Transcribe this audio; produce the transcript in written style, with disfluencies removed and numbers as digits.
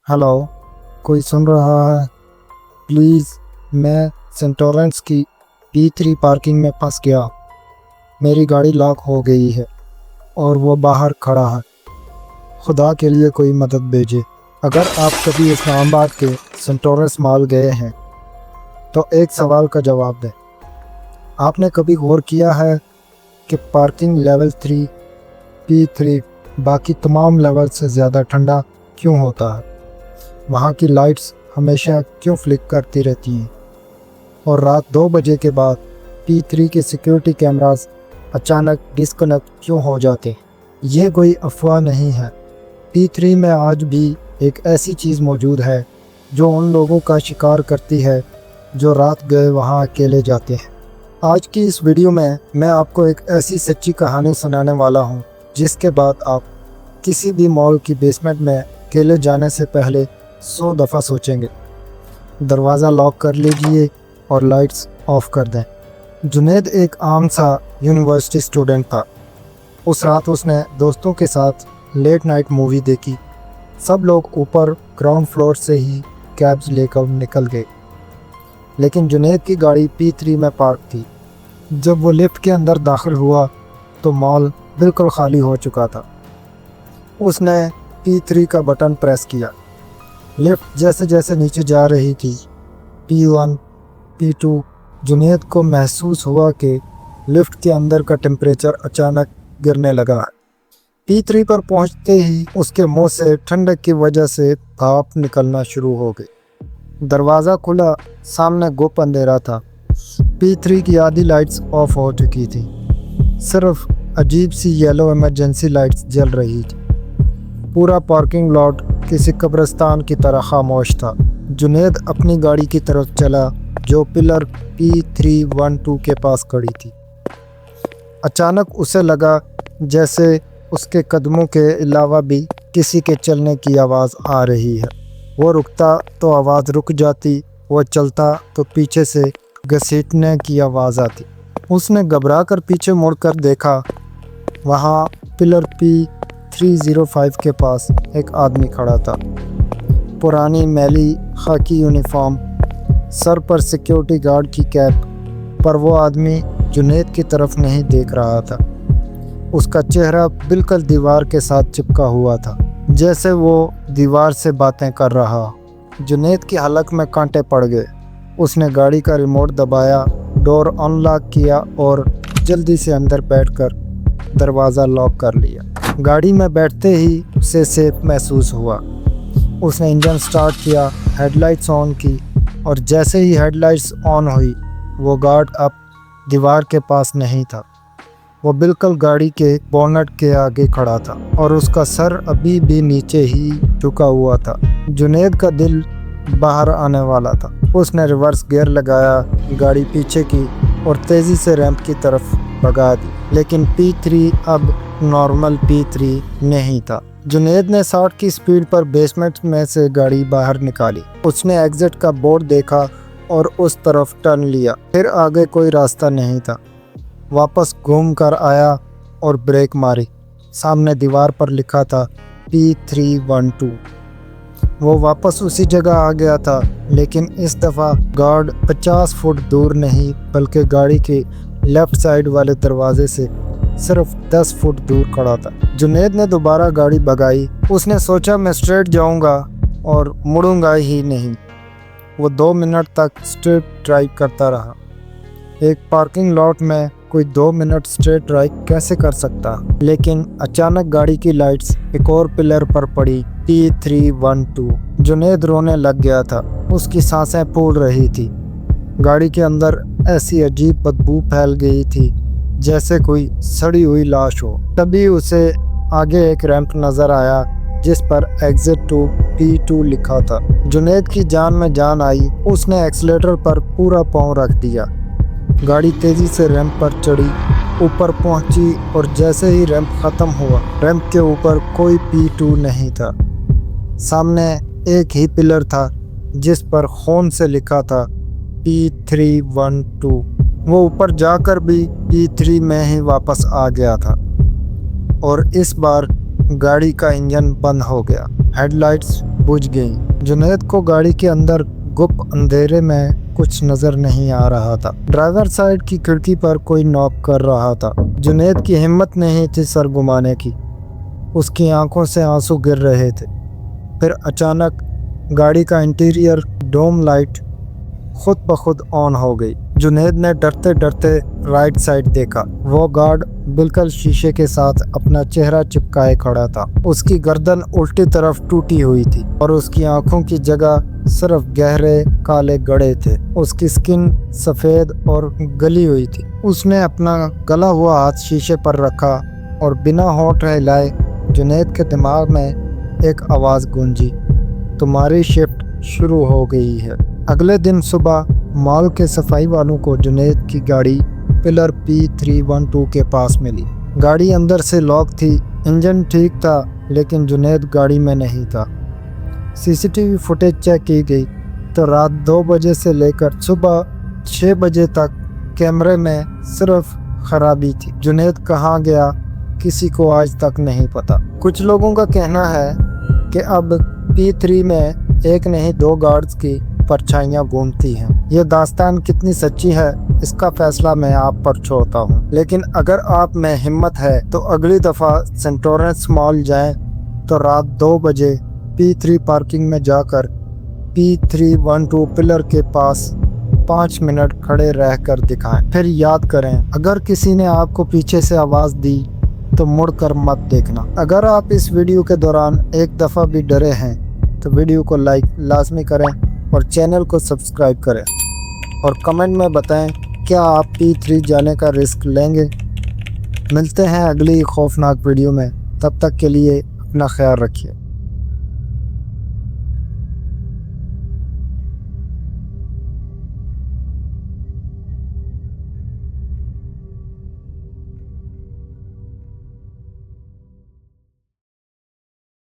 Hello, कोई सुन रहा है? प्लीज़, मैं सेंट लॉरेंस की P3 पार्किंग में फंस गया। मेरी गाड़ी लॉक हो गई है और वो बाहर खड़ा है। खुदा के लिए कोई मदद भेजे। अगर आप कभी इस्लामाबाद के सेंट लॉरेंस मॉल गए हैं तो एक सवाल का जवाब दें। आपने कभी गौर किया है कि पार्किंग लेवल 3 P3 बाकी तमाम लेवल से ज़्यादा ठंडा क्यों होता है? वहाँ की लाइट्स हमेशा क्यों फ्लिक करती रहती हैं? और रात 2 बजे के बाद P3 के सिक्योरिटी कैमरास अचानक डिस्कनेक्ट क्यों हो जाते हैं? ये कोई अफवाह नहीं है। P3 में आज भी एक ऐसी चीज़ मौजूद है जो उन लोगों का शिकार करती है जो रात गए वहाँ अकेले जाते हैं। आज की इस वीडियो में मैं आपको एक ऐसी सच्ची कहानी सुनाने वाला हूँ जिसके बाद आप किसी भी मॉल की बेसमेंट में अकेले जाने से पहले 100 दफ़ा सोचेंगे। दरवाज़ा लॉक कर लीजिए और लाइट्स ऑफ कर दें। जुनैद एक आम सा यूनिवर्सिटी स्टूडेंट था। उस रात उसने दोस्तों के साथ लेट नाइट मूवी देखी। सब लोग ऊपर ग्राउंड फ्लोर से ही कैब्स लेकर निकल गए, लेकिन जुनैद की गाड़ी P3 में पार्क थी। जब वो लिफ्ट के अंदर दाखिल हुआ तो मॉल बिल्कुल खाली हो चुका था। उसने P3 का बटन प्रेस किया। लिफ्ट जैसे जैसे नीचे जा रही थी, P1, P2, जुनैद को महसूस हुआ कि लिफ्ट के अंदर का टेम्परेचर अचानक गिरने लगा। P3 पर पहुंचते ही उसके मुंह से ठंडक की वजह से भाप निकलना शुरू हो गई। दरवाज़ा खुला, सामने गुप अंधेरा था। P3 की आधी लाइट्स ऑफ हो चुकी थी। सिर्फ अजीब सी येलो इमरजेंसी लाइट्स जल रही थी। पूरा पार्किंग लॉट किसी कब्रिस्तान की तरह खामोश था। जुनैद अपनी गाड़ी की तरफ चला जो पिलर P312 के पास खड़ी थी। अचानक उसे लगा जैसे उसके कदमों के अलावा भी किसी के चलने की आवाज़ आ रही है। वो रुकता तो आवाज़ रुक जाती, वो चलता तो पीछे से घसीटने की आवाज़ आती। उसने घबरा कर पीछे मुड़कर देखा। वहाँ पिलर P305 के पास एक आदमी खड़ा था। पुरानी मैली खाकी यूनिफॉर्म, सर पर सिक्योरिटी गार्ड की कैप, पर वो आदमी जुनैद की तरफ नहीं देख रहा था। उसका चेहरा बिल्कुल दीवार के साथ चिपका हुआ था, जैसे वो दीवार से बातें कर रहा। जुनैद की हलक में कांटे पड़ गए। उसने गाड़ी का रिमोट दबाया, डोर अनलॉक किया और जल्दी से अंदर बैठकर दरवाज़ा लॉक कर लिया। गाड़ी में बैठते ही उसे सेफ महसूस हुआ। उसने इंजन स्टार्ट किया, हेडलाइट्स ऑन की, और जैसे ही हेडलाइट्स ऑन हुई वो गार्ड अब दीवार के पास नहीं था। वो बिल्कुल गाड़ी के बोनट के आगे खड़ा था और उसका सर अभी भी नीचे ही झुका हुआ था। जुनैद का दिल बाहर आने वाला था। उसने रिवर्स गियर लगाया, गाड़ी पीछे की और तेज़ी से रैंप की तरफ भगा दी। लेकिन P3 अब नॉर्मल P3 नहीं था। जुनैद ने 60 की स्पीड पर बेसमेंट में से गाड़ी बाहर निकाली। उसने एग्जिट का बोर्ड देखा और उस तरफ टर्न लिया। फिर आगे कोई रास्ता नहीं था। वापस घूम कर आया और ब्रेक मारी। सामने दीवार पर लिखा था P312। वो वापस उसी जगह आ गया था, लेकिन इस दफ़ा गार्ड 50 फुट दूर नहीं बल्कि गाड़ी के लेफ़्ट साइड वाले दरवाजे से सिर्फ 10 फुट दूर खड़ा था। जुनैद ने दोबारा गाड़ी भगाई। उसने सोचा मैं स्ट्रेट जाऊंगा और मुड़ूंगा ही नहीं। वो 2 मिनट तक स्ट्रेट ड्राइव करता रहा। एक पार्किंग लॉट में कोई 2 मिनट स्ट्रेट ड्राइव कैसे कर सकता? लेकिन अचानक गाड़ी की लाइट्स एक और पिलर पर पड़ी, P312। जुनैद रोने लग गया था। उसकी सांसें फूल रही थी। गाड़ी के अंदर ऐसी अजीब बदबू फैल गई थी जैसे कोई सड़ी हुई लाश हो। तभी उसे आगे एक रैंप नज़र आया जिस पर एग्जिट टू P2 लिखा था। जुनैद की जान में जान आई। उसने एक्सीलेटर पर पूरा पाँव रख दिया। गाड़ी तेज़ी से रैंप पर चढ़ी, ऊपर पहुंची और जैसे ही रैंप ख़त्म हुआ, रैंप के ऊपर कोई P2 नहीं था। सामने एक ही पिलर था जिस पर खून से लिखा था P312। वो ऊपर जाकर भी P3 में ही वापस आ गया था और इस बार गाड़ी का इंजन बंद हो गया। हेडलाइट्स बुझ गई। जुनैद को गाड़ी के अंदर गुप्त अंधेरे में कुछ नजर नहीं आ रहा था। ड्राइवर साइड की खिड़की पर कोई नॉक कर रहा था। जुनैद की हिम्मत नहीं थी सर घुमाने की। उसकी आंखों से आंसू गिर रहे थे। फिर अचानक गाड़ी का इंटीरियर डोम लाइट खुद ब खुद ऑन हो गई। जुनैद ने डरते डरते राइट साइड देखा। वो गार्ड बिल्कुल शीशे के साथ अपना चेहरा चिपकाए खड़ा था। उसकी गर्दन उल्टी तरफ टूटी हुई थी और उसकी आंखों की जगह सिर्फ गहरे काले गड़े थे। उसकी स्किन सफ़ेद और गली हुई थी। उसने अपना गला हुआ हाथ शीशे पर रखा और बिना होंठ हिलाए जुनैद के दिमाग में एक आवाज़ गूंजी, तुम्हारी शिफ्ट शुरू हो गई है। अगले दिन सुबह मॉल के सफाई वालों को जुनैद की गाड़ी पिलर P312 के पास मिली। गाड़ी अंदर से लॉक थी, इंजन ठीक था, लेकिन जुनैद गाड़ी में नहीं था। सीसीटीवी फुटेज चेक की गई तो रात 2 बजे से लेकर सुबह 6 बजे तक कैमरे में सिर्फ खराबी थी। जुनैद कहाँ गया किसी को आज तक नहीं पता। कुछ लोगों का कहना है कि अब P3 में एक नहीं 2 गार्ड्स की परछाइयाँ घूमती हैं। ये दास्तान कितनी सच्ची है इसका फैसला मैं आप पर छोड़ता हूँ, लेकिन अगर आप में हिम्मत है तो अगली दफ़ा सेंटोरेंस मॉल जाएं तो रात 2 बजे P3 पार्किंग में जाकर P312 पिलर के पास 5 मिनट खड़े रहकर दिखाएं। फिर याद करें, अगर किसी ने आपको पीछे से आवाज़ दी तो मुड़कर मत देखना। अगर आप इस वीडियो के दौरान एक दफ़ा भी डरे हैं तो वीडियो को लाइक लाजमी करें और चैनल को सब्सक्राइब करें और कमेंट में बताएं क्या आप P3 जाने का रिस्क लेंगे। मिलते हैं अगली खौफनाक वीडियो में, तब तक के लिए अपना ख्याल रखिए।